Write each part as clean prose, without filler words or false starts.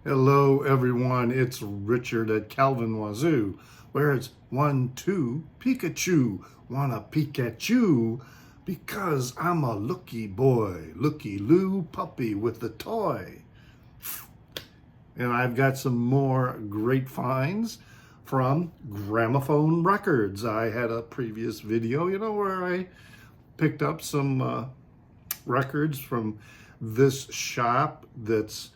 Hello everyone, it's Richard at Calvin Wazoo, where it's 1, 2, Pikachu, wanna Pikachu, because I'm a looky boy, looky-loo puppy with a toy. And I've got some more great finds from Gramaphone Records. I had a previous video, where I picked up some records from this shop that's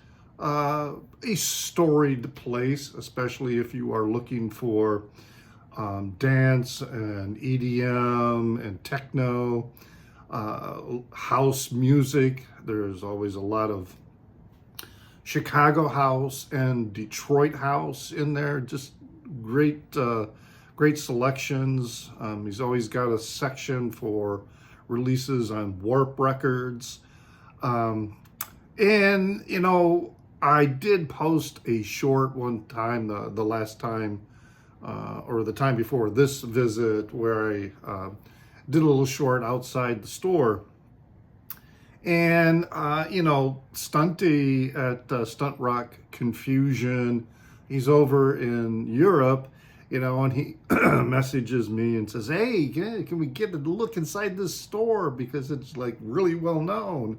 a storied place, especially if you are looking for dance and EDM and techno, house music. There's always a lot of Chicago house and Detroit house in there. Just great, great selections. He's always got a section for releases on Warp Records. And, I did post a short one time, the last time, or the time before this visit, where I did a little short outside the store. And, Stunty at Stunt Rock Confusion, he's over in Europe, and he messages me and says, hey, can we get a look inside this store? Because it's like really well known.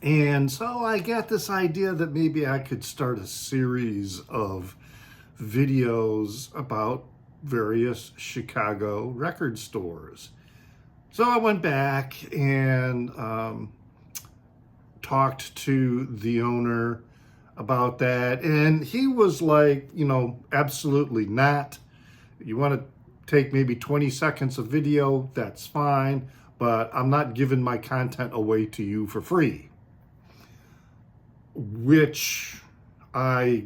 And so I got this idea that maybe I could start a series of videos about various Chicago record stores. So I went back and talked to the owner about that. And he was like, absolutely not. You want to take maybe 20 seconds of video, that's fine. But I'm not giving my content away to you for free. Which I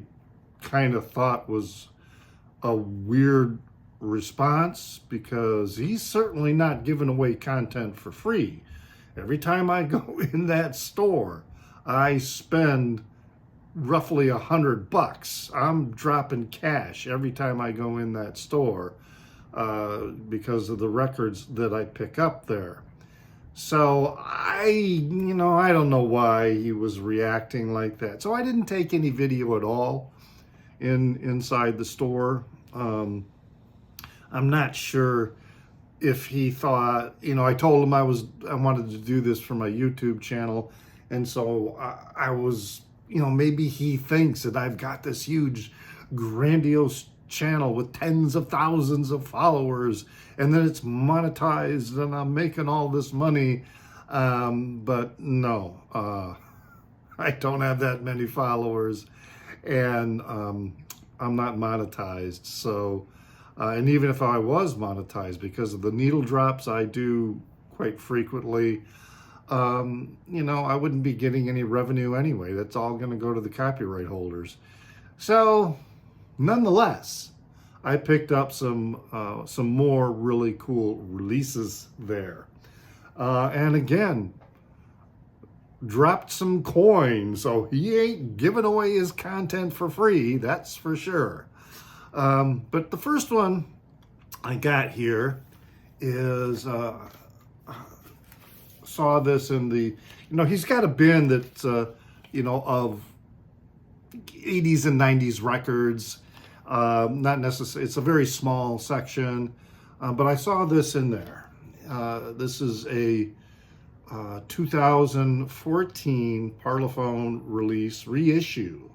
kind of thought was a weird response, because he's certainly not giving away content for free. Every time I go in that store, I spend roughly $100. I'm dropping cash every time I go in that store because of the records that I pick up there. So I don't know why he was reacting like that. So I didn't take any video at all inside the store. I'm not sure if he thought, I told him I wanted to do this for my YouTube channel. And so I was, maybe he thinks that I've got this huge, grandiose channel with tens of thousands of followers, and then it's monetized and I'm making all this money. But no, I don't have that many followers, and I'm not monetized. So, and even if I was monetized, because of the needle drops I do quite frequently, I wouldn't be getting any revenue anyway. That's all going to go to the copyright holders. So, nonetheless, I picked up some more really cool releases there, and again, dropped some coins. So he ain't giving away his content for free, that's for sure. But the first one I got here is saw this in the, he's got a bin that's of 80s and 90s records. Not necessarily, it's a very small section, but I saw this in there. This is a 2014 Parlaphone release reissue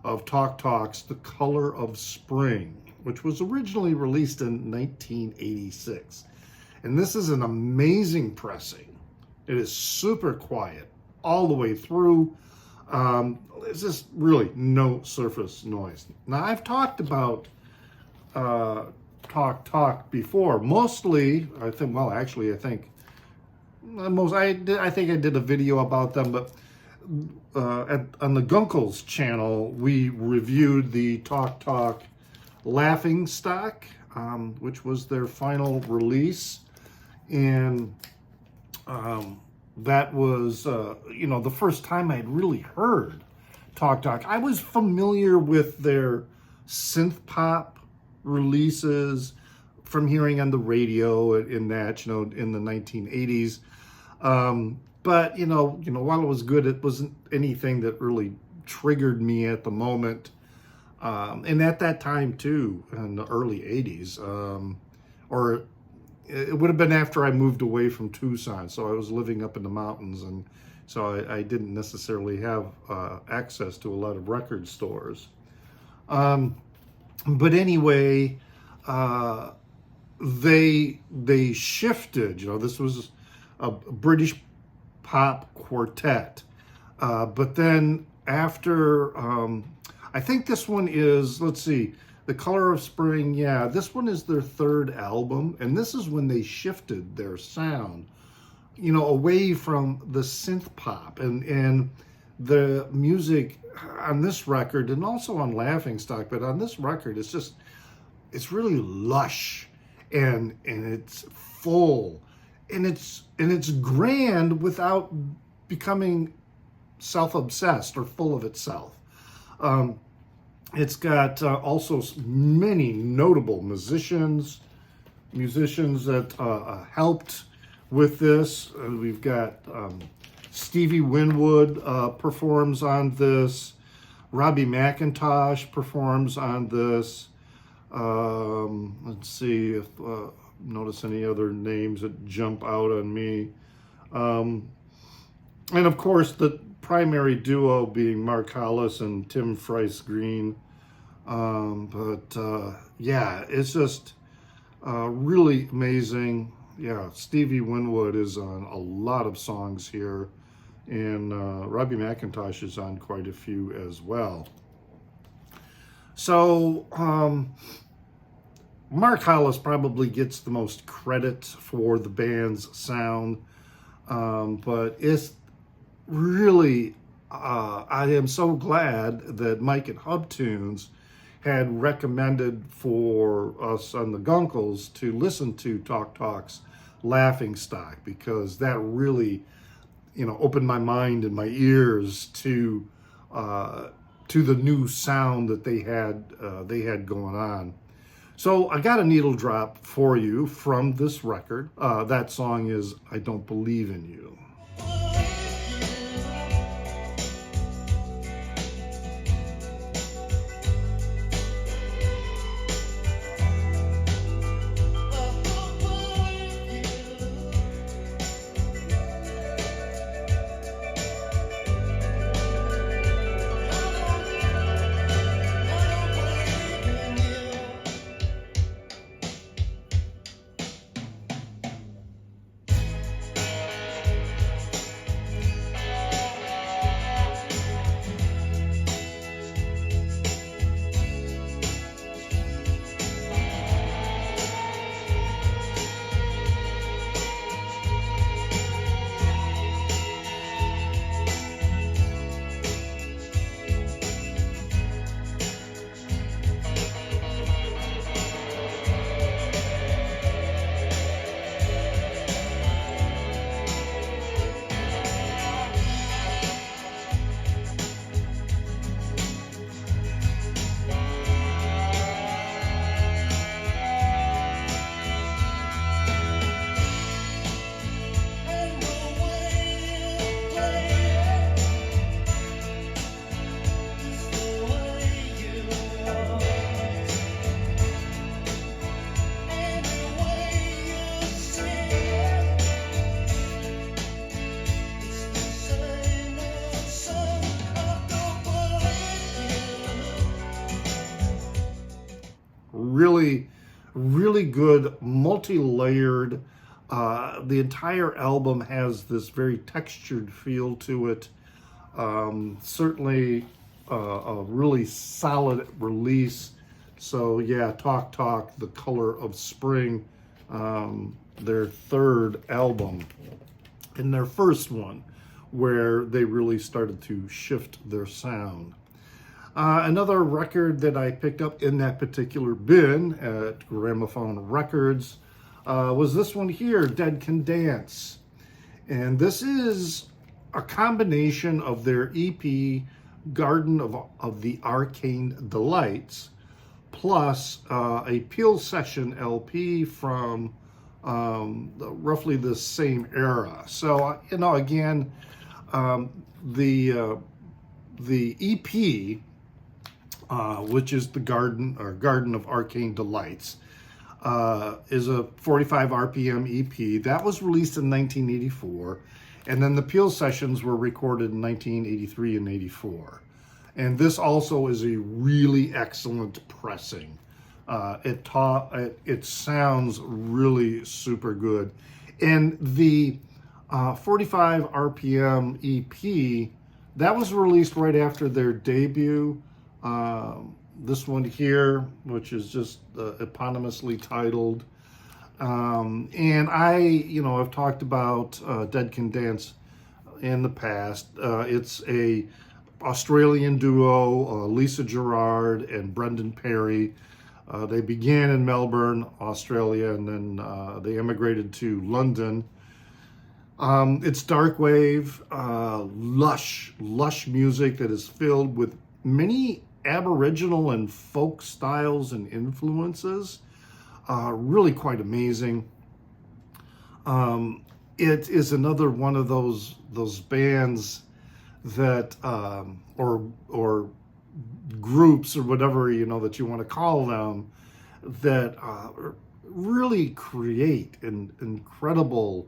of Talk Talk's The Color of Spring, which was originally released in 1986. And this is an amazing pressing. It is super quiet all the way through. There's just really no surface noise. Now, I've talked about Talk Talk before. Mostly, I think I think I did a video about them, but on the Gunkles channel, we reviewed the Talk Talk Laughing Stock, which was their final release. And that was, the first time I'd really heard Talk Talk. I was familiar with their synth pop releases from hearing on the radio in that, in the 1980s. But, while it was good, it wasn't anything that really triggered me at the moment. And at that time too, in the early 80s, or it would have been after I moved away from Tucson. So I was living up in the mountains, and so I didn't necessarily have access to a lot of record stores. But anyway, they shifted. This was a British pop quartet. But then after, I think this one is, let's see, The Color of Spring. Yeah, this one is their third album. And this is when they shifted their sound, away from the synth pop. And the music on this record, and also on Laughingstock, but on this record, it's really lush, and it's full, and it's grand without becoming self-obsessed or full of itself. It's got also many notable musicians that helped with this. We've got Stevie Winwood performs on this. Robbie McIntosh performs on this. Let's see if notice any other names that jump out on me. And of course, the primary duo being Mark Hollis and Tim Friese-Green. Yeah, it's just really amazing. Yeah, Stevie Winwood is on a lot of songs here, and Robbie McIntosh is on quite a few as well. So Mark Hollis probably gets the most credit for the band's sound, but it's really, I am so glad that Mike at Hub Tunes had recommended for us on the Gunkles to listen to Talk Talk's Laughingstock, because that really, opened my mind and my ears to the new sound that they had going on. So I got a needle drop for you from this record. That song is I Don't Believe in You. Really good, multi-layered. The entire album has this very textured feel to it. Certainly a really solid release. So yeah, Talk Talk, The Color of Spring, their third album, and their first one where they really started to shift their sound. Another record that I picked up in that particular bin at Gramaphone Records was this one here, Dead Can Dance. And this is a combination of their EP, Garden of the Arcane Delights, plus a Peel Session LP from roughly the same era. So, again, the EP, which is the Garden of Arcane Delights, is a 45 RPM EP that was released in 1984, and then the Peel sessions were recorded in 1983 and 84. And this also is a really excellent pressing. It sounds really super good. And the 45 RPM EP, that was released right after their debut. This one here, which is just eponymously titled. And I've talked about Dead Can Dance in the past. It's a Australian duo, Lisa Gerrard and Brendan Perry. They began in Melbourne, Australia, and then they emigrated to London. It's darkwave, lush music that is filled with many Aboriginal and folk styles and influences. Really quite amazing. It is another one of those bands that or groups or whatever that you want to call them, that really create an incredible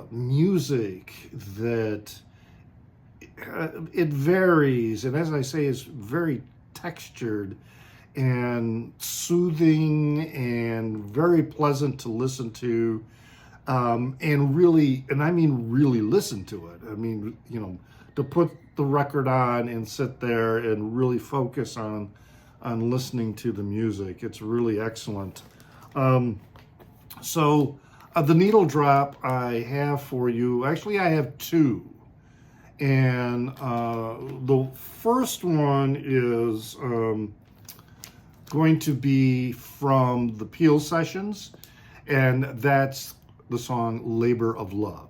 music that it varies, and as I say, is very textured and soothing and very pleasant to listen to, and I mean really listen to it. I mean, to put the record on and sit there and really focus on listening to the music. It's really excellent. So the needle drop I have for you, actually I have two. And the first one is going to be from the Peel sessions, and that's the song Labor of Love.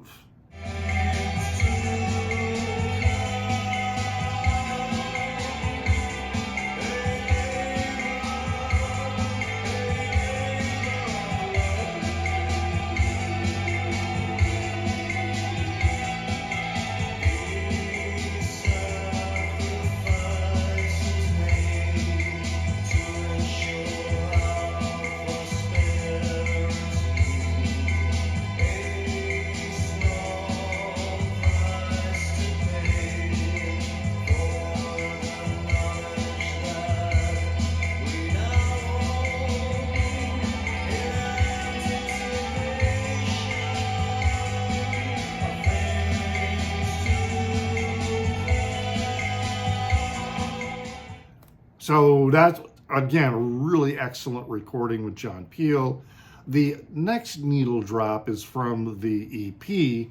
So that's, again, a really excellent recording with John Peel. The next needle drop is from the EP,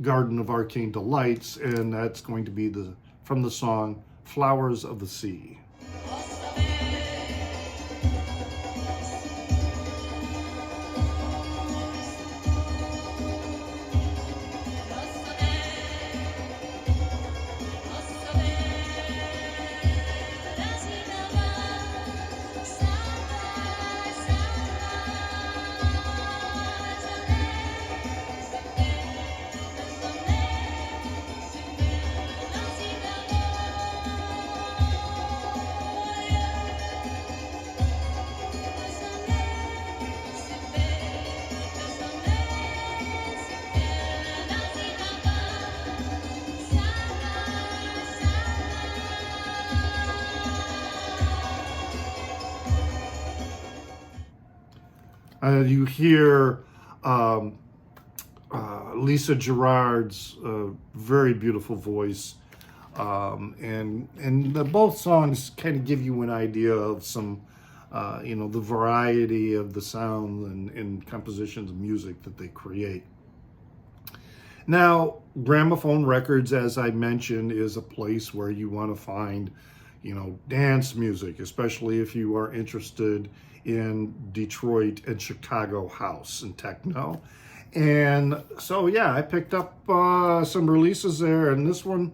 Garden of Arcane Delights, and that's going to be from the song Flowers of the Sea. You hear Lisa Gerrard's very beautiful voice, and both songs kind of give you an idea of some, the variety of the sound and compositions of music that they create. Now, Gramaphone Records, as I mentioned, is a place where you want to find, dance music, especially if you are interested in Detroit and Chicago house and techno. And so, yeah, I picked up some releases there, and this one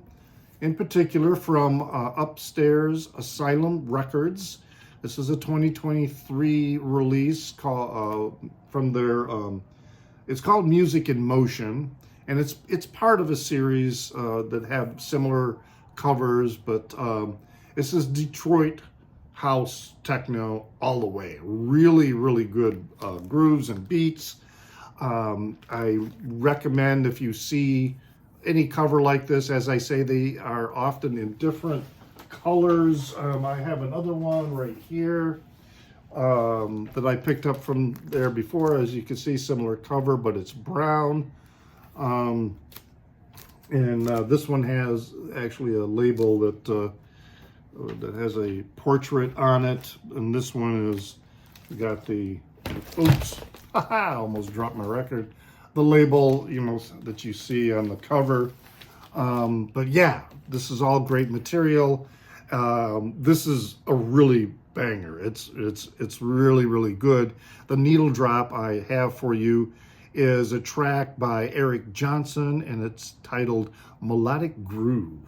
in particular from Upstairs Asylum Records. This is a 2023 release from their, it's called Music in Motion, and it's part of a series that have similar covers, but this is Detroit house techno all the way. Really, really good grooves and beats. I recommend if you see any cover like this, as I say, they are often in different colors. I have another one right here that I picked up from there before. As you can see, similar cover, but it's brown. And this one has actually a label that has a portrait on it, and this one is got the, oops, I almost dropped my record, the label, you know, that you see on the cover. But yeah, this is all great material. This is a really banger. It's really, really good. The needle drop I have for you is a track by Eric Johnson, and it's titled Melodic Groove.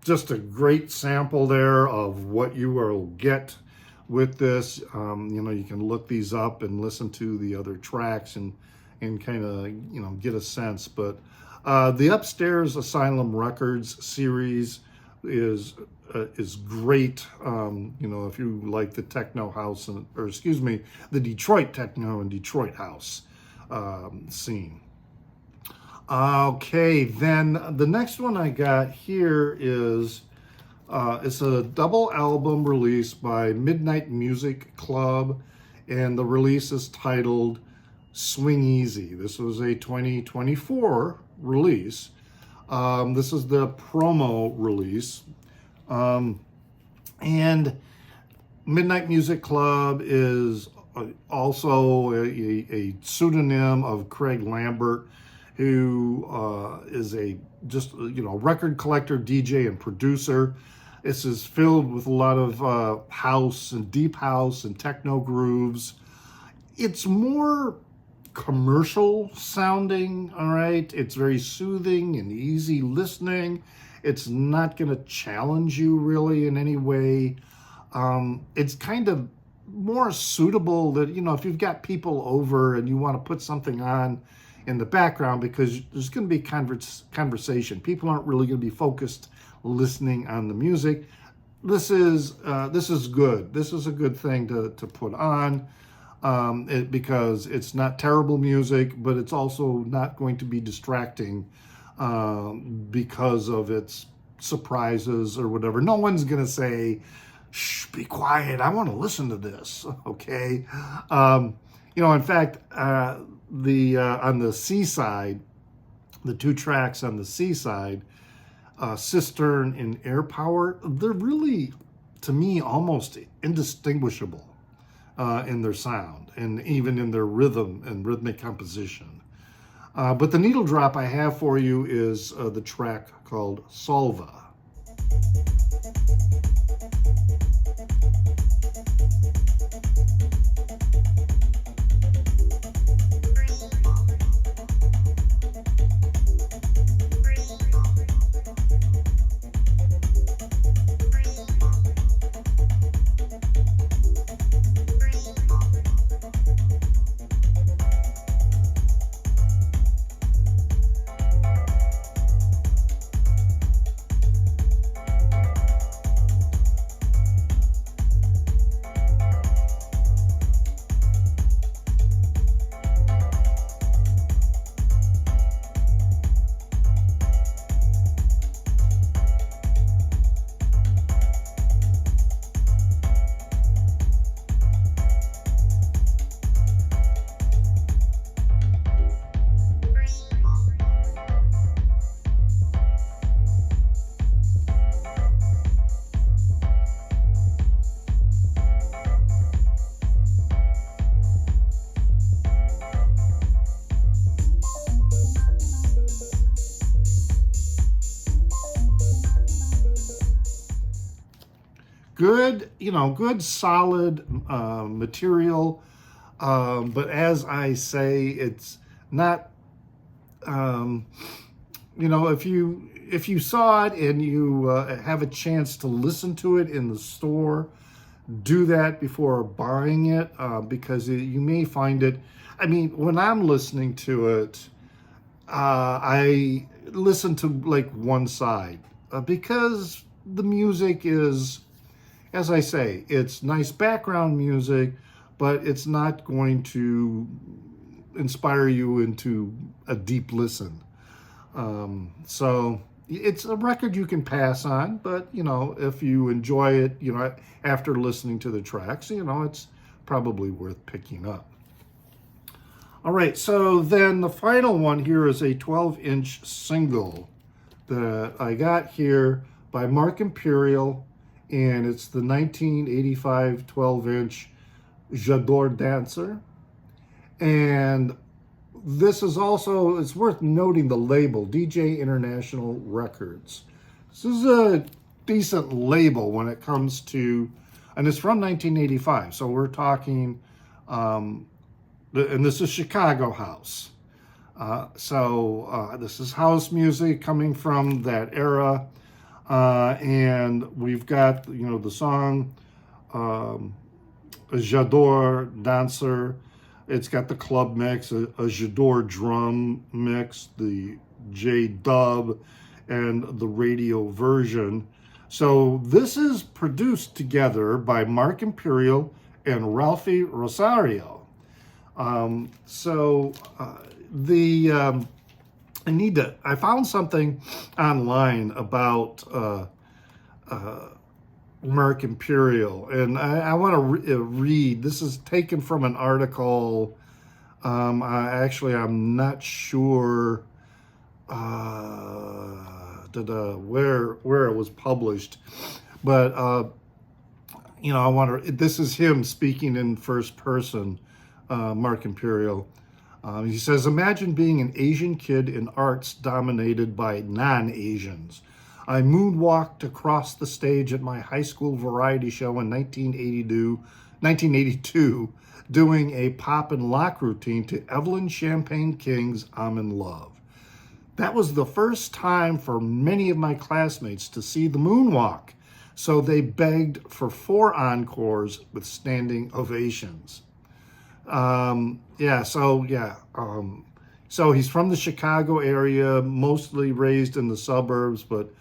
Just a great sample there of what you will get with this. You know, you can look these up and listen to the other tracks and kind of, you know, get a sense. But the Upstairs Asylum Records series is great. You know, if you like the techno house, or excuse me, the Detroit techno and Detroit house scene. Okay, then the next one I got here is it's a double album release by Midnight Music Club, and the release is titled Swing Easy. This was a 2024 release. This is the promo release. And Midnight Music Club is also a pseudonym of Craig Lambert, who is a record collector, DJ, and producer. This is filled with a lot of house and deep house and techno grooves. It's more commercial sounding, all right? It's very soothing and easy listening. It's not going to challenge you really in any way. It's kind of more suitable that, you know, if you've got people over and you want to put something on in the background, because there's going to be conversation. People aren't really going to be focused listening on the music. This is good. This is a good thing to put on because it's not terrible music, but it's also not going to be distracting because of its surprises or whatever. No one's going to say, "Shh, be quiet. I want to listen to this." Okay. You know, in fact, on the C side, the two tracks on the C side, Cistern and Air Power, they're really, to me, almost indistinguishable in their sound and even in their rhythm and rhythmic composition. But the needle drop I have for you is the track called Salva. good, good solid material. But as I say, it's not, if you saw it and you have a chance to listen to it in the store, do that before buying it, because you may find it. I mean, when I'm listening to it, I listen to like one side, because the music is, as I say, it's nice background music, but it's not going to inspire you into a deep listen. So it's a record you can pass on, but if you enjoy it, after listening to the tracks, it's probably worth picking up. All right, so then the final one here is a 12-inch single that I got here by Mark Imperial, and it's the 1985 12-inch J'adore Danser. And this is also, it's worth noting the label, DJ International Records. This is a decent label when it comes to, and it's from 1985, so we're talking, and this is Chicago house. So this is house music coming from that era, and we've got, the song J'adore Danser. It's got the club mix, a J'adore drum mix, the J-dub, and the radio version. So this is produced together by Mark Imperial and Ralphie Rosario. I found something online about Mark Imperial, and I want to read. This is taken from an article. I'm not sure where it was published, but I want to. This is him speaking in first person. Mark Imperial. He says, "Imagine being an Asian kid in arts dominated by non-Asians. I moonwalked across the stage at my high school variety show in 1982, doing a pop and lock routine to Evelyn Champagne King's I'm in Love. That was the first time for many of my classmates to see the moonwalk, so they begged for 4 encores with standing ovations." So he's from the Chicago area, mostly raised in the suburbs, but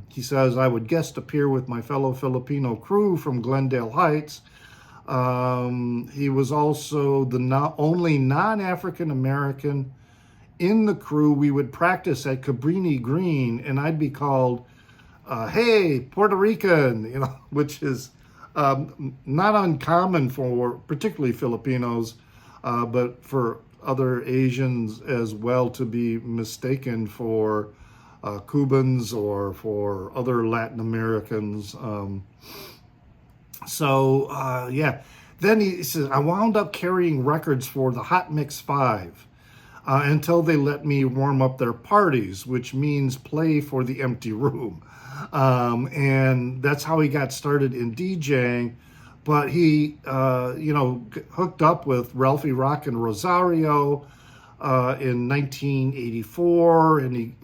he says, "I would guest appear with my fellow Filipino crew from Glendale Heights." He was also the only non-African American in the crew. We would practice at Cabrini Green, and I'd be called, "Hey, Puerto Rican," which is not uncommon for particularly Filipinos, but for other Asians as well, to be mistaken for Cubans or for other Latin Americans. Then he says, "I wound up carrying records for the Hot Mix 5 until they let me warm up their parties, which means play for the empty room." And that's how he got started in DJing. But he, hooked up with Ralphie Rockin' Rosario in 1984, and he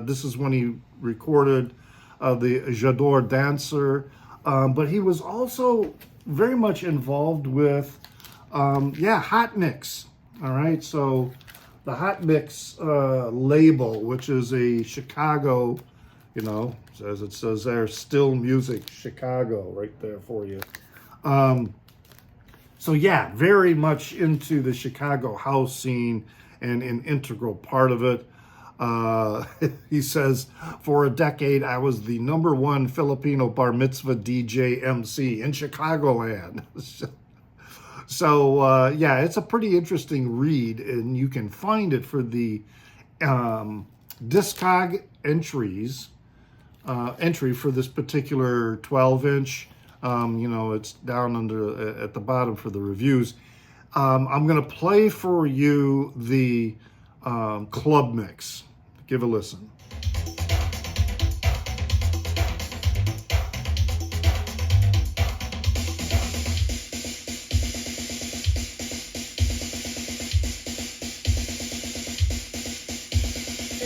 this is when he recorded the J'adore Danser. But he was also very much involved with, Hot Mix. All right, so the Hot Mix label, which is a Chicago, as it says there, Still Music Chicago, right there for you. Very much into the Chicago house scene and an integral part of it. He says, "For a decade, I was the #1 Filipino bar mitzvah DJ MC in Chicagoland." It's a pretty interesting read, and you can find it for the Discog entry for this particular 12-inch. It's down at the bottom for the reviews. I'm going to play for you the club mix. Give a listen.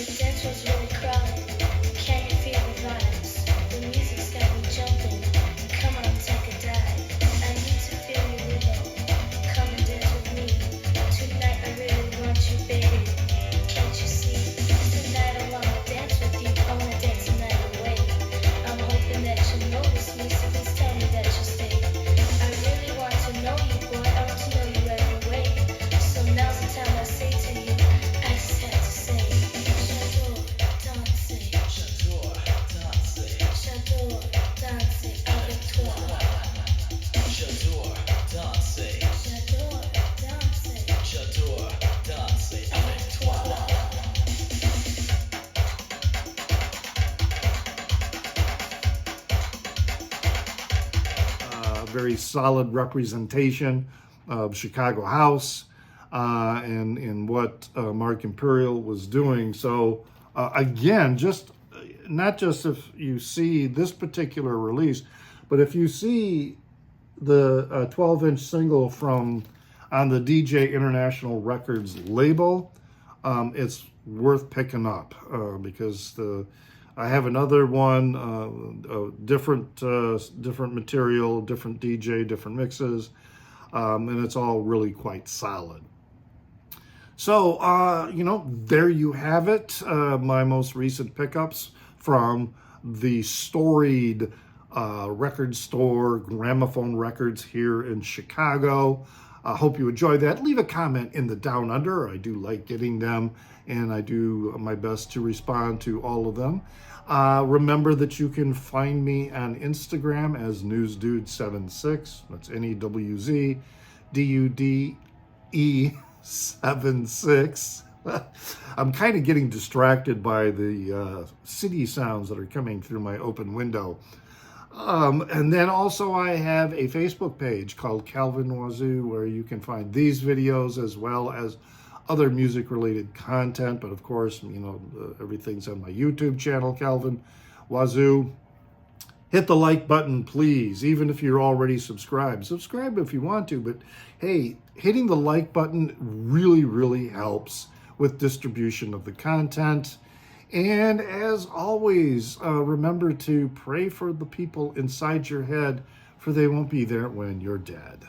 The dance was really crowded. Can you feel the vibes? The music's got me jumping. Come on, take a dive. I need to feel your rhythm. Come and dance with me. Tonight I really want you, baby. Can't you see? Tonight I wanna dance with you. I wanna dance the night away. I'm hoping that you notice me, so please tell me that you'll stay. I really want to know you, boy. I want to know you every way. So now's the time I say to you, I just have to say, j'adore danser, j'adore danser, j'adore danser avec toi, j'adore danser, j'adore danser, j'adore danser avec toi. Very solid representation of Chicago house and what Mark Imperial was doing. So again, just not just if you see this particular release, but if you see the 12-inch single from on the DJ International Records label, it's worth picking up because I have another one, different material, different DJ, different mixes, and it's all really quite solid. So, there you have it, my most recent pickups from the storied record store, Gramaphone Records here in Chicago. I hope you enjoyed that. Leave a comment in the Down Under. I do like getting them, and I do my best to respond to all of them. Remember that you can find me on Instagram as NewsDude76. That's NEWZDUDE76. I'm kind of getting distracted by the city sounds that are coming through my open window. And then also I have a Facebook page called Calvin Wazoo, where you can find these videos as well as other music related content. But of course, everything's on my YouTube channel, Calvin Wazoo. Hit the like button, please, even if you're already subscribed. Subscribe if you want to, but hey, hitting the like button really, really helps with distribution of the content. And as always, remember to pray for the people inside your head, for they won't be there when you're dead.